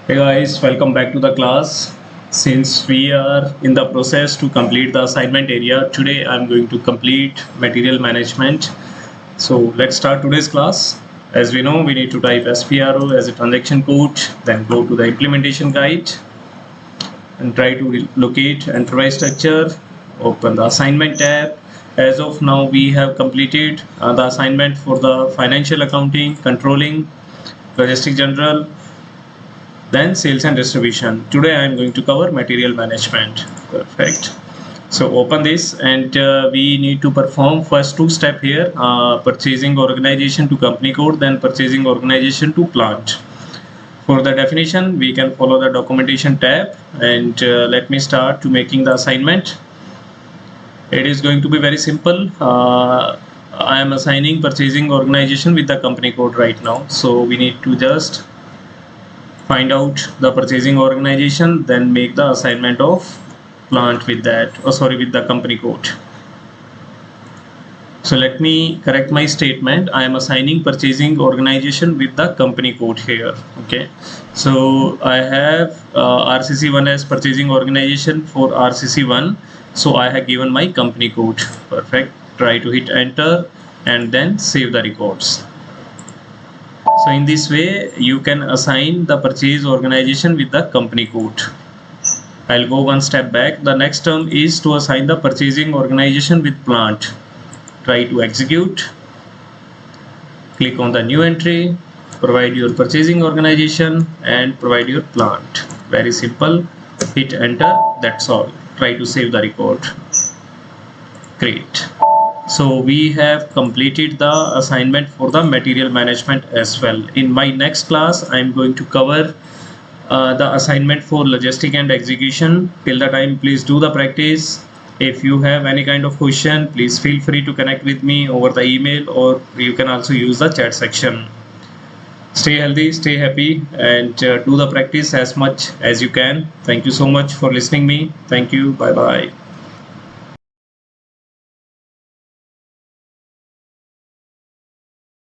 Hey guys, welcome back to the class. Since we are in the process to complete the assignment area, today I'm going to complete material management. So let's start today's class. As we know, we need to type SPRO as a transaction code, then go to the implementation guide and try to locate enterprise structure, open the assignment tab. As of now, we have completed the assignment for the financial accounting, controlling, logistic general, then sales and distribution. Today I am going to cover material management. Perfect. So open this and we need to perform first two steps here, purchasing organization to company code, then purchasing organization to plant. For the definition, we can follow the documentation tab and let me start to making the assignment. It is going to be very simple. I am assigning purchasing organization with the company code right now. So we need to just find out the purchasing organization, then make the assignment of plant with that, with the company code. So let me correct my statement. I am assigning purchasing organization with the company code here. Okay, so I have RCC1 as purchasing organization for RCC1. So I have given my company code. Perfect. Try to hit enter and then save the records. So in this way, you can assign the purchase organization with the company code. I'll go one step back. The next term is to assign the purchasing organization with plant. Try to execute. Click on the new entry. Provide your purchasing organization and provide your plant. Very simple. Hit enter. That's all. Try to save the record. Great. So we have completed the assignment for the material management as well. In my next class, I am going to cover the assignment for logistic and execution. Till the time, please do the practice. If you have any kind of question, please feel free to connect with me over the email, or you can also use the chat section. Stay healthy, stay happy, and do the practice as much as you can. Thank you so much for listening me. Thank you. Bye bye.